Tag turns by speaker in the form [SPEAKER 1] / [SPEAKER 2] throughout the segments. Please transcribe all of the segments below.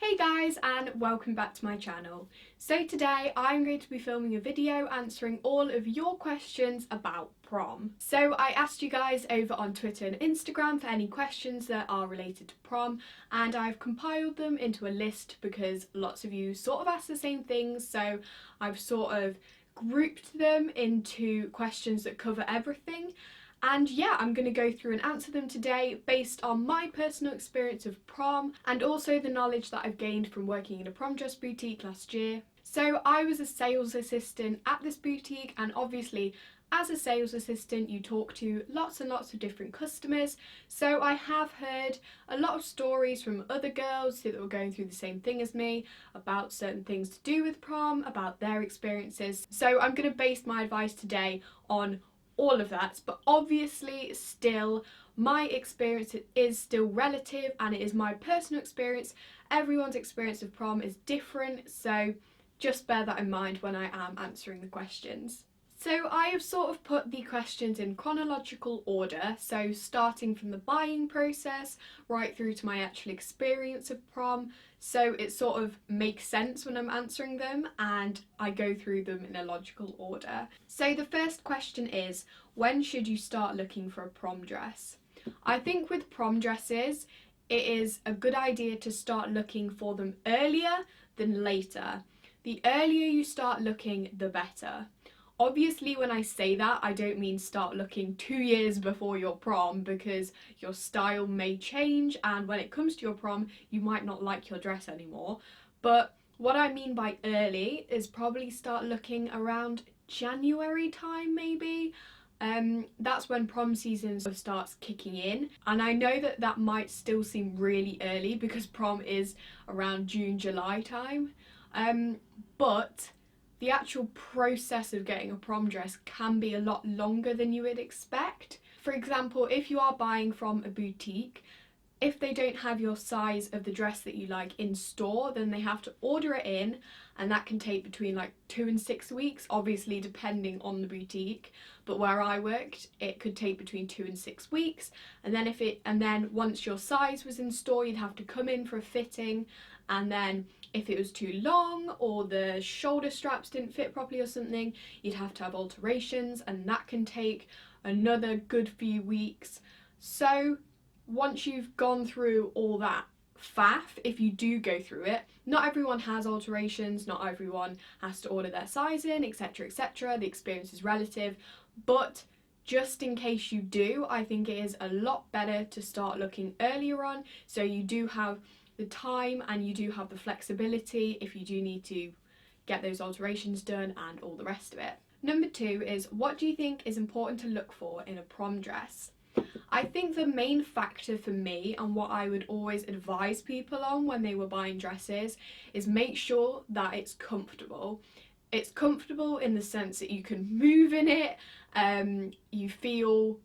[SPEAKER 1] Hey guys, and welcome back to my channel. So today I'm going to be filming a video answering all of your questions about prom. So I asked you guys over on Twitter and Instagram for any questions that are related to prom, and I've compiled them into a list because lots of you sort of asked the same things, so I've sort of grouped them into questions that cover everything. And yeah, I'm going to go through and answer them today based on my personal experience of prom and also the knowledge that I've gained from working in a prom dress boutique last year. So I was a sales assistant at this boutique, and obviously as a sales assistant you talk to lots and lots of different customers, so I have heard a lot of stories from other girls that were going through the same thing as me about certain things to do with prom, about their experiences. So I'm going to base my advice today on all of that, but obviously still my experience is still relative and it is my personal experience. Everyone's experience of prom is different, so just bear that in mind when I am answering the questions. So I have sort of put the questions in chronological order, so starting from the buying process right through to my actual experience of prom, so it sort of makes sense when I'm answering them and I go through them in a logical order. So the first question is, when should you start looking for a prom dress? I think with prom dresses it is a good idea to start looking for them earlier than later. The earlier you start looking, the better. Obviously when I say that, I don't mean start looking 2 years before your prom, because your style may change and when it comes to your prom you might not like your dress anymore. But what I mean by early is probably start looking around January time maybe. That's when prom season starts kicking in, and I know that that might still seem really early because prom is around June, July time, but the actual process of getting a prom dress can be a lot longer than you would expect. For example, if you are buying from a boutique, if they don't have your size of the dress that you like in store, then they have to order it in, and that can take between like 2 and 6 weeks, obviously depending on the boutique. But where I worked, it could take between 2 and 6 weeks, and then once your size was in store, you'd have to come in for a fitting, and then if it was too long or the shoulder straps didn't fit properly or something, you'd have to have alterations, and that can take another good few weeks. So once you've gone through all that faff, if you do go through it, not everyone has alterations, not everyone has to order their size in, etc, etc. The experience is relative, but just in case you do, I think it is a lot better to start looking earlier on, so you do have the time and you do have the flexibility if you do need to get those alterations done and all the rest of it. Number 2 is, what do you think is important to look for in a prom dress? I think the main factor for me, and what I would always advise people on when they were buying dresses, is make sure that it's comfortable. It's comfortable in the sense that you can move in it, you feel,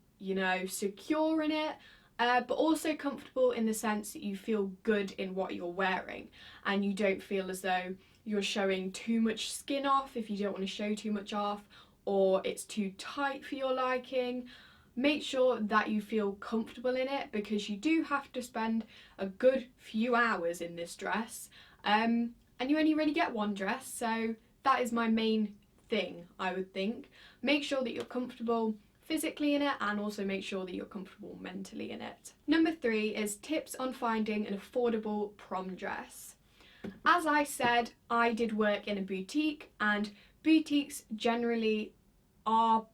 [SPEAKER 1] secure in it, but also comfortable in the sense that you feel good in what you're wearing and you don't feel as though you're showing too much skin off if you don't want to show too much off, or it's too tight for your liking. Make sure that you feel comfortable in it, because you do have to spend a good few hours in this dress, and you only really get one dress, so that is my main thing, I would think. Make sure that you're comfortable physically in it, and also make sure that you're comfortable mentally in it. Number 3 is tips on finding an affordable prom dress. As I said, I did work in a boutique, and boutiques generally are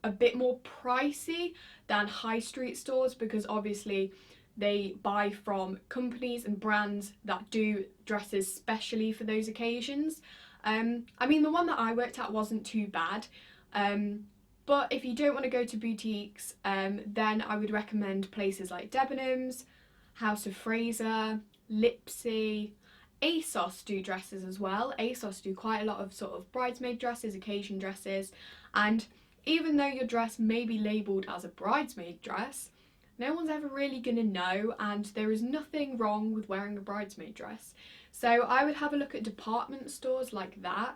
[SPEAKER 1] a bit more pricey than high street stores, because obviously they buy from companies and brands that do dresses specially for those occasions. I mean, the one that I worked at wasn't too bad, but if you don't want to go to boutiques, then I would recommend places like Debenhams, House of Fraser, Lipsy. ASOS do dresses as well. ASOS do quite a lot of sort of bridesmaid dresses, occasion dresses, and even though your dress may be labelled as a bridesmaid dress, no one's ever really gonna know, and there is nothing wrong with wearing a bridesmaid dress. So I would have a look at department stores like that.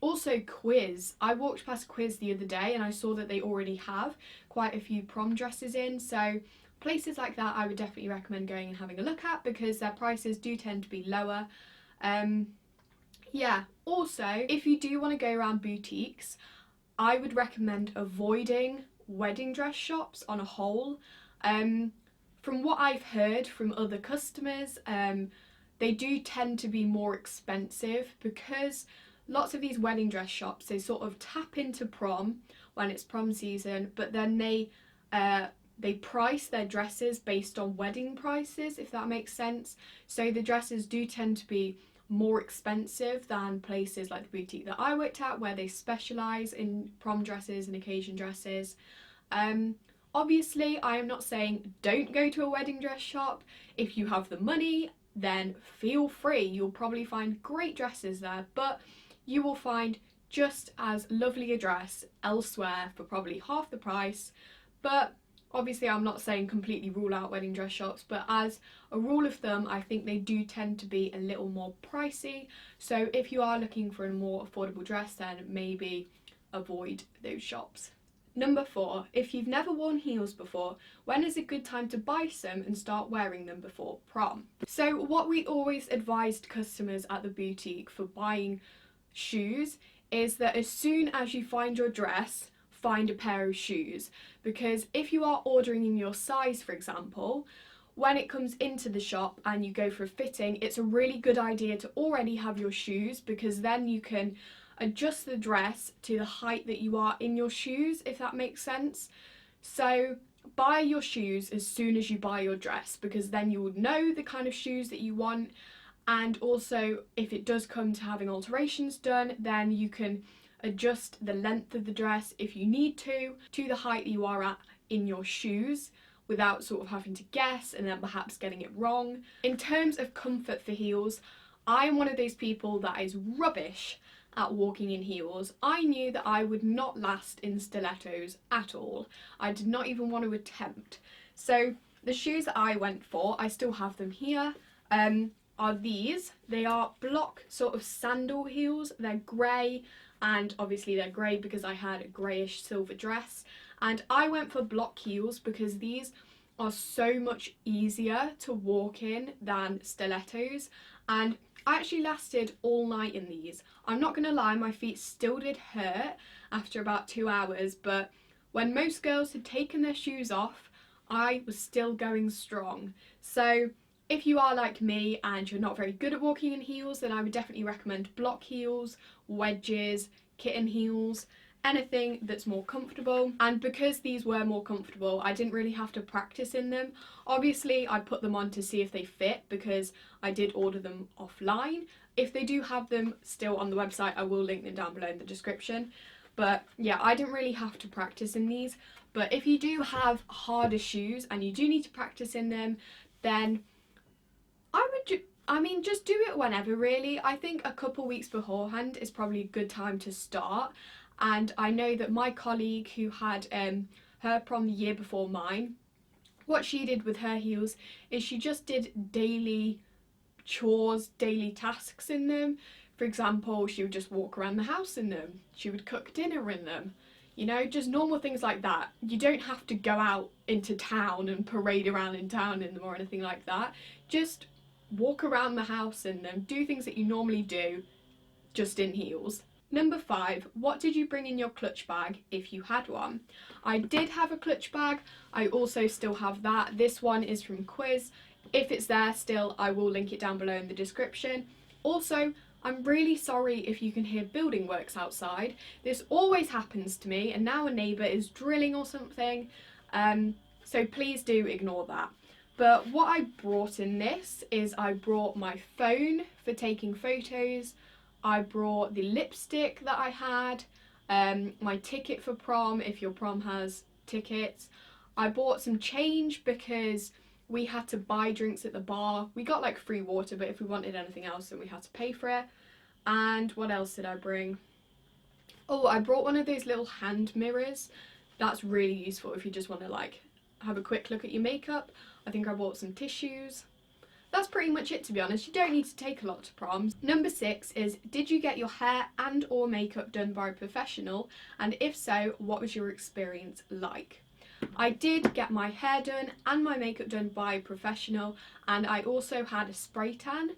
[SPEAKER 1] Also Quiz. I walked past Quiz the other day and I saw that they already have quite a few prom dresses in, so places like that I would definitely recommend going and having a look at, because their prices do tend to be lower. Yeah, also if you do want to go around boutiques, I would recommend avoiding wedding dress shops on a whole. From what I've heard from other customers, they do tend to be more expensive, because lots of these wedding dress shops, they sort of tap into prom when it's prom season, but then they price their dresses based on wedding prices, if that makes sense. So the dresses do tend to be more expensive than places like the boutique that I worked at, where they specialise in prom dresses and occasion dresses. Obviously, I am not saying don't go to a wedding dress shop. If you have the money, then feel free. You'll probably find great dresses there, but you will find just as lovely a dress elsewhere for probably half the price. But obviously, I'm not saying completely rule out wedding dress shops, but as a rule of thumb, I think they do tend to be a little more pricey. So if you are looking for a more affordable dress, then maybe avoid those shops. Number 4, if you've never worn heels before, when is a good time to buy some and start wearing them before prom? So what we always advised customers at the boutique for buying shoes is that as soon as you find your dress, find a pair of shoes, because if you are ordering in your size, for example, when it comes into the shop and you go for a fitting, it's a really good idea to already have your shoes, because then you can adjust the dress to the height that you are in your shoes, if that makes sense. So buy your shoes as soon as you buy your dress, because then you would know the kind of shoes that you want, and also if it does come to having alterations done, then you can adjust the length of the dress if you need to the height that you are at in your shoes, without sort of having to guess and then perhaps getting it wrong. In terms of comfort for heels, I am one of those people that is rubbish at walking in heels. I knew that I would not last in stilettos at all. I did not even want to attempt. So the shoes that I went for, I still have them here, are these. They are block sort of sandal heels. They're grey, and obviously they're grey because I had a greyish silver dress. And I went for block heels because these are so much easier to walk in than stilettos, and I actually lasted all night in these. I'm not gonna lie, my feet still did hurt after about 2 hours, but when most girls had taken their shoes off, I was still going strong. So if you are like me and you're not very good at walking in heels, then I would definitely recommend block heels, wedges, kitten heels, anything that's more comfortable. And because these were more comfortable, I didn't really have to practice in them. Obviously I put them on to see if they fit, because I did order them offline. If they do have them still on the website, I will link them down below in the description. But yeah, I didn't really have to practice in these. But if you do have harder shoes and you do need to practice in them, then just do it whenever, really. I think a couple weeks beforehand is probably a good time to start. And I know that my colleague who had her prom the year before mine, what she did with her heels is she just did daily chores, daily tasks in them. For example, she would just walk around the house in them. She would cook dinner in them. You know, just normal things like that. You don't have to go out into town and parade around in town in them or anything like that. Just walk around the house in them. Do things that you normally do, just in heels. Number 5, what did you bring in your clutch bag if you had one? I did have a clutch bag. I also still have that. This one is from Quiz. If it's there still, I will link it down below in the description. Also, I'm really sorry if you can hear building works outside. This always happens to me, and now a neighbour is drilling or something, so please do ignore that. But what I brought in this is I brought my phone for taking photos, I brought the lipstick that I had, my ticket for prom if your prom has tickets. I bought some change because we had to buy drinks at the bar. We got like free water, but if we wanted anything else then we had to pay for it. And what else did I bring? Oh, I brought one of those little hand mirrors. That's really useful if you just want to like have a quick look at your makeup. I think I bought some tissues. That's pretty much it, to be honest. You don't need to take a lot to proms. Number 6 is, did you get your hair and or makeup done by a professional? And if so, what was your experience like? I did get my hair done and my makeup done by a professional, and I also had a spray tan.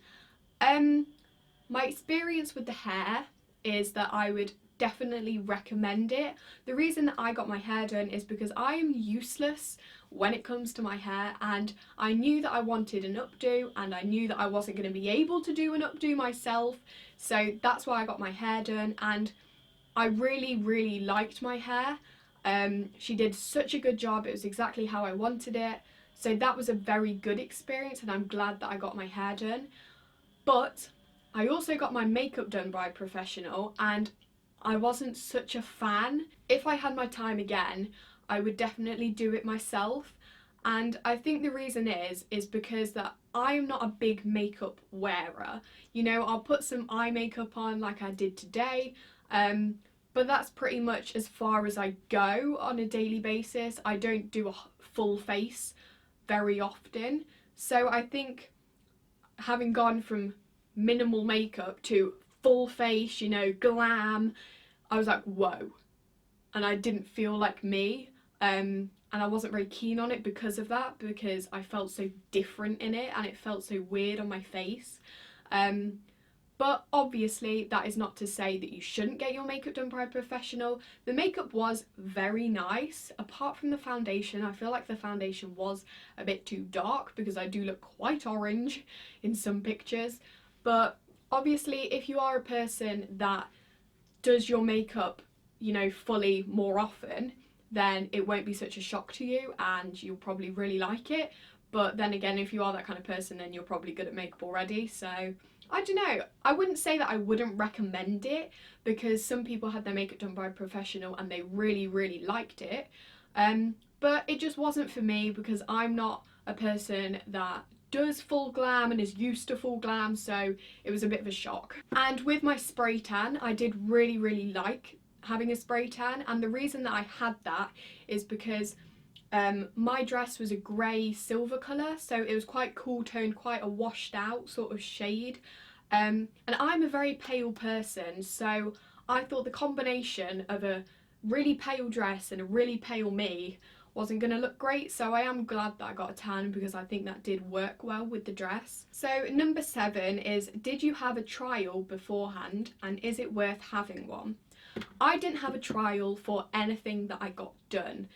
[SPEAKER 1] My experience with the hair is that I would definitely recommend it. The reason that I got my hair done is because I am useless when it comes to my hair, and I knew that I wanted an updo, and I knew that I wasn't going to be able to do an updo myself, so that's why I got my hair done, and I really liked my hair. She did such a good job, it was exactly how I wanted it, so that was a very good experience, and I'm glad that I got my hair done. But I also got my makeup done by a professional, and I wasn't such a fan. If I had my time again, I would definitely do it myself. And I think the reason is because that I am not a big makeup wearer. You know, I'll put some eye makeup on like I did today, but that's pretty much as far as I go on a daily basis. I don't do a full face very often. So I think having gone from minimal makeup to full face, you know, glam, I was like, whoa. And I didn't feel like me. And I wasn't very keen on it because of that, because I felt so different in it and it felt so weird on my face. But obviously that is not to say that you shouldn't get your makeup done by a professional. The makeup was very nice. Apart from the foundation, I feel like the foundation was a bit too dark because I do look quite orange in some pictures. But obviously if you are a person that does your makeup, you know, fully more often, then it won't be such a shock to you and you'll probably really like it. But then again, if you are that kind of person, then you're probably good at makeup already. So I don't know, I wouldn't say that I wouldn't recommend it, because some people had their makeup done by a professional and they really liked it. But it just wasn't for me because I'm not a person that does full glam and is used to full glam, so it was a bit of a shock. And with my spray tan, I did really like having a spray tan, and the reason that I had that is because my dress was a grey silver colour, so it was quite cool toned, quite a washed out sort of shade. And I'm a very pale person, so I thought the combination of a really pale dress and a really pale me wasn't going to look great, so I am glad that I got a tan because I think that did work well with the dress. So number 7 is, did you have a trial beforehand and is it worth having one? I didn't have a trial for anything that I got done.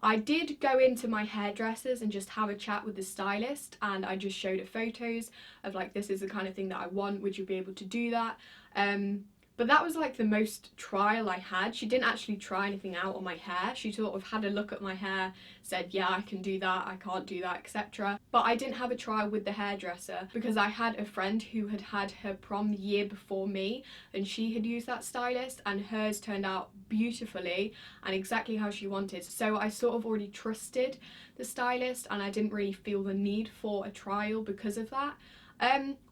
[SPEAKER 1] I did go into my hairdressers and just have a chat with the stylist, and I just showed her photos of like, this is the kind of thing that I want, would you be able to do that? But that was like the most trial I had. She didn't actually try anything out on my hair. She sort of had a look at my hair, said, yeah, I can do that, I can't do that, etc. But I didn't have a trial with the hairdresser because I had a friend who had had her prom the year before me, and she had used that stylist and hers turned out beautifully and exactly how she wanted. So I sort of already trusted the stylist and I didn't really feel the need for a trial because of that.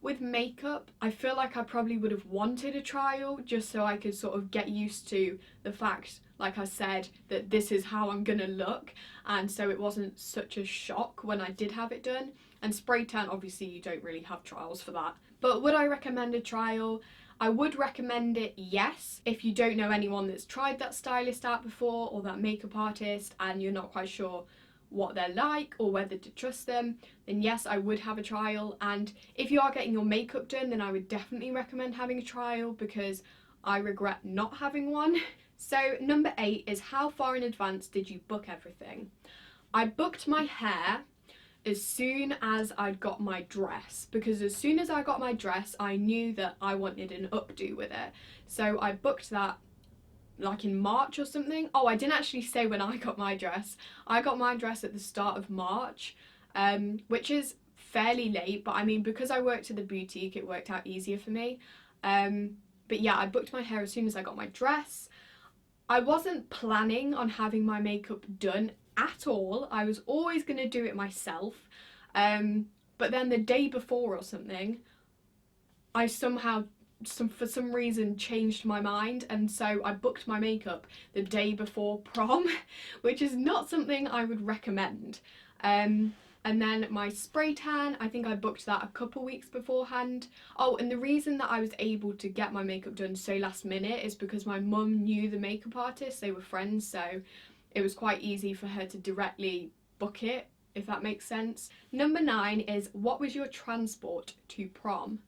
[SPEAKER 1] With makeup, I feel like I probably would have wanted a trial just so I could sort of get used to the fact, like I said, that this is how I'm gonna look, and so it wasn't such a shock when I did have it done. And spray tan, obviously you don't really have trials for that. But would I recommend a trial? I would recommend it, yes. If you don't know anyone that's tried that stylist out before or that makeup artist and you're not quite sure what they're like or whether to trust them, then yes, I would have a trial. And if you are getting your makeup done, then I would definitely recommend having a trial because I regret not having one. So number 8 is, how far in advance did you book everything? I booked my hair as soon as I'd got my dress, because as soon as I got my dress I knew that I wanted an updo with it. So I booked that like in March or something. Oh, I didn't actually say when I got my dress. I got my dress at the start of March, which is fairly late, but I mean, because I worked at the boutique, it worked out easier for me. But yeah, I booked my hair as soon as I got my dress. I wasn't planning on having my makeup done at all. I was always going to do it myself. But then the day before or something, I somehow for some reason changed my mind, and so I booked my makeup the day before prom, which is not something I would recommend. And then my spray tan, I think I booked that a couple weeks beforehand. Oh, and the reason that I was able to get my makeup done so last minute is because my mum knew the makeup artist, they were friends, so it was quite easy for her to directly book it, if that makes sense. Number 9 is, what was your transport to prom?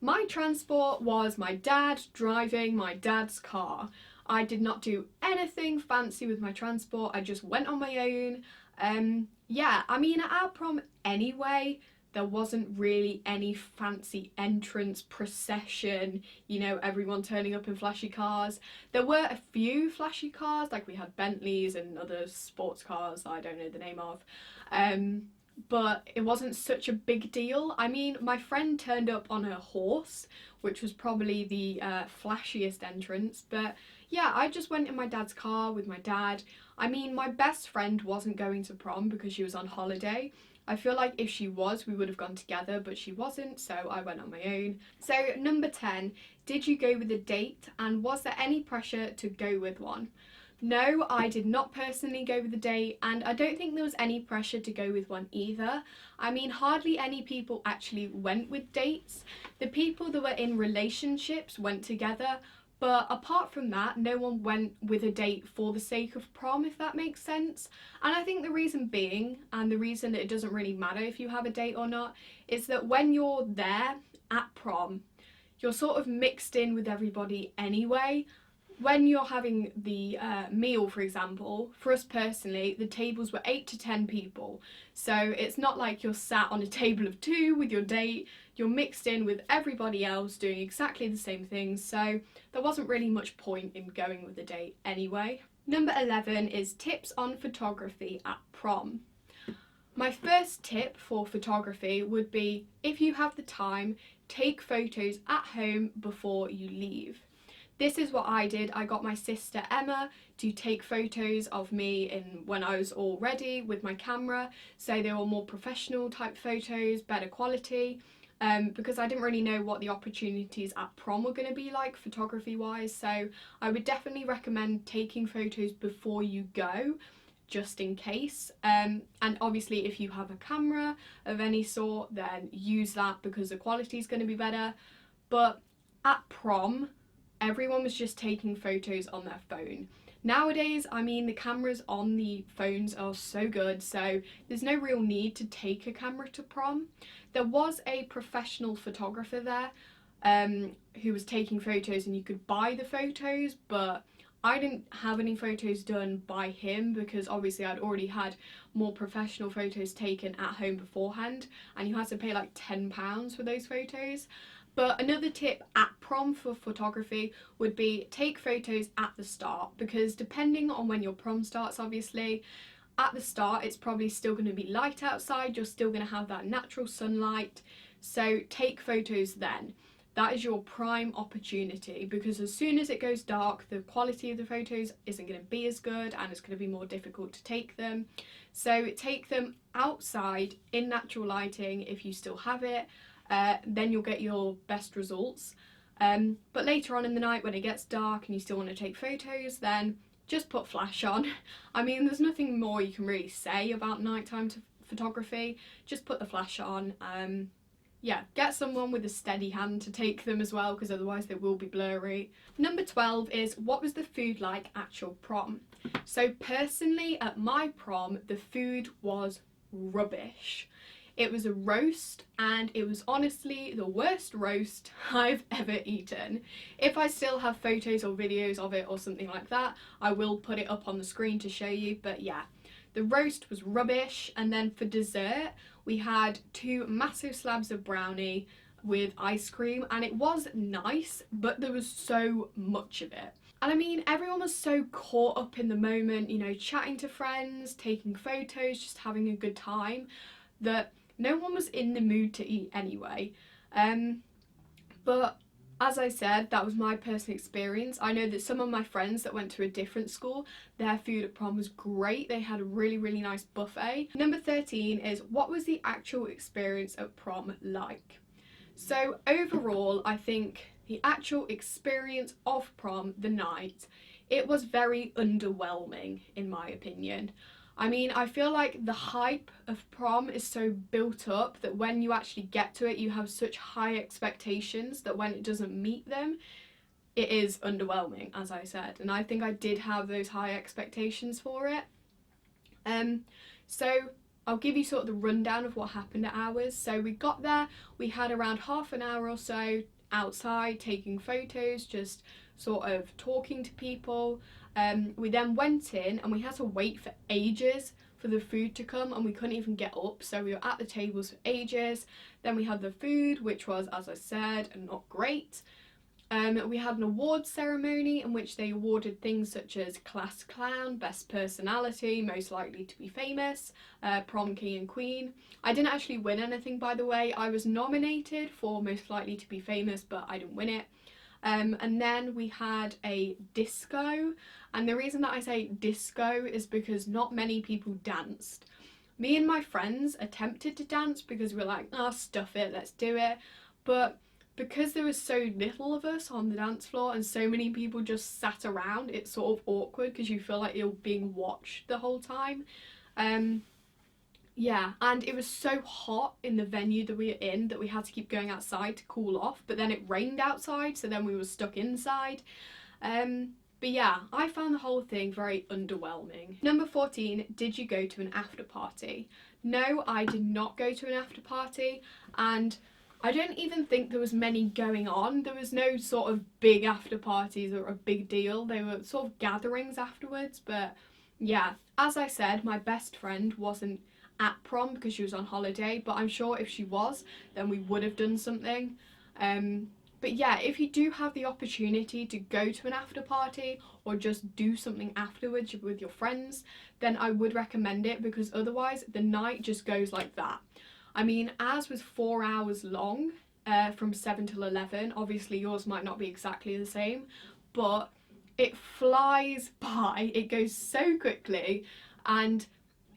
[SPEAKER 1] My transport was my dad driving my dad's car. I did not do anything fancy with my transport, I just went on my own. Yeah, I mean, at our prom anyway, there wasn't really any fancy entrance procession, you know, everyone turning up in flashy cars. There were a few flashy cars, like we had Bentleys and other sports cars that I don't know the name of. But it wasn't such a big deal. I mean, my friend turned up on her horse, which was probably the flashiest entrance, but yeah, I just went in my dad's car with my dad. I mean, my best friend wasn't going to prom because she was on holiday. I feel like if she was, we would have gone together, but she wasn't, so I went on my own. So number 10, did you go with a date, and was there any pressure to go with one? No, I did not personally go with a date, and I don't think there was any pressure to go with one either. I mean, hardly any people actually went with dates. The people that were in relationships went together, but apart from that, no one went with a date for the sake of prom, if that makes sense. And I think the reason being, and the reason that it doesn't really matter if you have a date or not, is that when you're there at prom, you're sort of mixed in with everybody anyway. When you're having the meal, for example, for us personally, the tables were 8 to 10 people. So it's not like you're sat on a table of 2 with your date, you're mixed in with everybody else doing exactly the same things, so there wasn't really much point in going with a date anyway. Number 11 is tips on photography at prom. My first tip for photography would be, if you have the time, take photos at home before you leave. This is what I did. I got my sister Emma to take photos of me when I was all ready with my camera, so they were more professional type photos, better quality, because I didn't really know what the opportunities at prom were going to be like photography wise, so I would definitely recommend taking photos before you go, just in case. And obviously if you have a camera of any sort, then use that because the quality is going to be better. But at prom, everyone was just taking photos on their phone. Nowadays, I mean, the cameras on the phones are so good, so there's no real need to take a camera to prom. There was a professional photographer there who was taking photos, and you could buy the photos, but I didn't have any photos done by him because obviously I'd already had more professional photos taken at home beforehand, and you had to pay like £10 for those photos. But another tip at prom for photography would be take photos at the start, because depending on when your prom starts, obviously, at the start it's probably still going to be light outside, you're still going to have that natural sunlight, so take photos then. That is your prime opportunity, because as soon as it goes dark, the quality of the photos isn't going to be as good and it's going to be more difficult to take them. So take them outside in natural lighting if you still have it. Then you'll get your best results. But later on in the night when it gets dark and you still want to take photos, then just put flash on. I mean, there's nothing more you can really say about nighttime photography. Just put the flash on. Yeah, get someone with a steady hand to take them as well, because otherwise they will be blurry. Number 12 is, what was the food like at your prom? So personally, at my prom, the food was rubbish. It was a roast, and it was honestly the worst roast I've ever eaten. If I still have photos or videos of it or something like that, I will put it up on the screen to show you, but yeah. The roast was rubbish, and then for dessert, we had 2 massive slabs of brownie with ice cream, and it was nice, but there was so much of it. And I mean, everyone was so caught up in the moment, you know, chatting to friends, taking photos, just having a good time, that no one was in the mood to eat anyway. But as I said, that was my personal experience. I know that some of my friends that went to a different school, their food at prom was great. They had a really, really nice buffet. Number 13 is, what was the actual experience at prom like? So overall, I think the actual experience of prom, the night, it was very underwhelming in my opinion. I mean, I feel like the hype of prom is so built up that when you actually get to it, you have such high expectations that when it doesn't meet them, it is underwhelming, as I said. And I think I did have those high expectations for it. So I'll give you sort of the rundown of what happened at ours. So we got there, we had around half an hour or so outside taking photos, just sort of talking to people. We then went in and we had to wait for ages for the food to come, and we couldn't even get up, so we were at the tables for ages. Then we had the food, which was, as I said, not great. We had an awards ceremony in which they awarded things such as Class Clown, Best Personality, Most Likely to be Famous, Prom King and Queen. I didn't actually win anything, by the way. I was nominated for Most Likely to be Famous, but I didn't win it. And then we had a disco, and the reason that I say disco is because not many people danced. Me and my friends attempted to dance because we were like, oh, stuff it, let's do it. But because there was so little of us on the dance floor and so many people just sat around, it's sort of awkward because you feel like you're being watched the whole time. Yeah, and it was so hot in the venue that we were in that we had to keep going outside to cool off, but then it rained outside, so then we were stuck inside. But yeah, I found the whole thing very underwhelming. Number 14, did you go to an after party? No, I did not go to an after party, and I don't even think there was many going on. There was no sort of big after parties or a big deal. They were sort of gatherings afterwards, but yeah, as I said, my best friend wasn't at prom because she was on holiday, but I'm sure if she was, then we would have done something. But yeah, if you do have the opportunity to go to an after party or just do something afterwards with your friends, then I would recommend it, because otherwise the night just goes like that. I mean, ours was 4 hours long, from 7 till 11. Obviously yours might not be exactly the same, but it flies by, it goes so quickly, and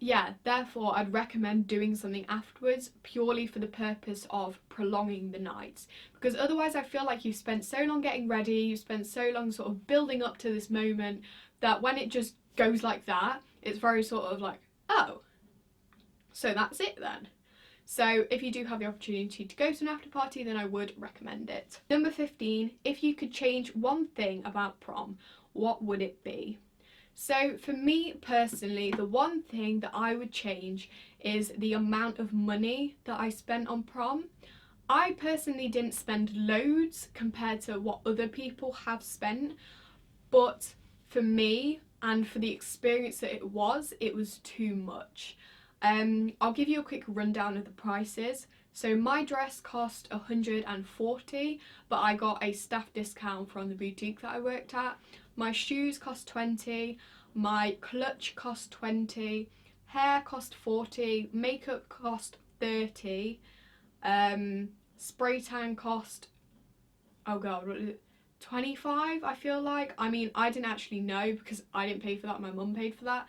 [SPEAKER 1] yeah, therefore I'd recommend doing something afterwards purely for the purpose of prolonging the nights, because otherwise I feel like you've spent so long getting ready, you've spent so long sort of building up to this moment, that when it just goes like that, it's very sort of like, oh, so that's it then. So if you do have the opportunity to go to an after party, then I would recommend it. Number 15, if you could change one thing about prom, what would it be? So for me personally, the one thing that I would change is the amount of money that I spent on prom. I personally didn't spend loads compared to what other people have spent, but for me and for the experience that it was too much. I'll give you a quick rundown of the prices. So my dress cost $140, but I got a staff discount from the boutique that I worked at. My shoes cost $20, my clutch cost $20, hair cost $40, makeup cost $30, spray tan cost, oh god, what is it, $25, I feel like. I mean, I didn't actually know because I didn't pay for that, my mum paid for that.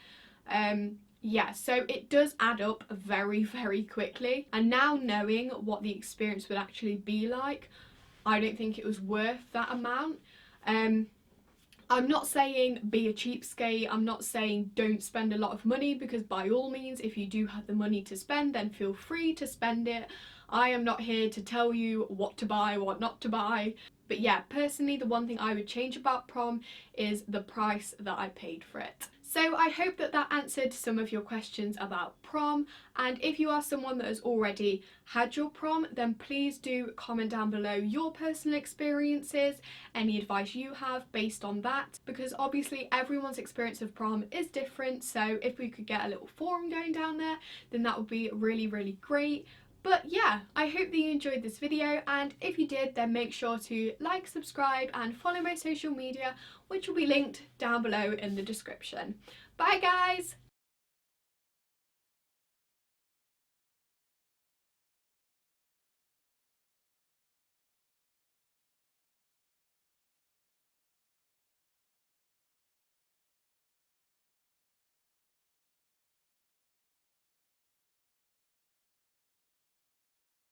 [SPEAKER 1] Yeah, so it does add up very, very quickly. And now knowing what the experience would actually be like, I don't think it was worth that amount. I'm not saying be a cheapskate, I'm not saying don't spend a lot of money, because by all means, if you do have the money to spend, then feel free to spend it. I am not here to tell you what to buy, what not to buy. But yeah, personally, the one thing I would change about prom is the price that I paid for it. So I hope that that answered some of your questions about prom, and if you are someone that has already had your prom, then please do comment down below your personal experiences, any advice you have based on that, because obviously everyone's experience of prom is different, so if we could get a little forum going down there, then that would be really, really great. But yeah, I hope that you enjoyed this video, and if you did, then make sure to like, subscribe and follow my social media, which will be linked down below in the description. Bye guys!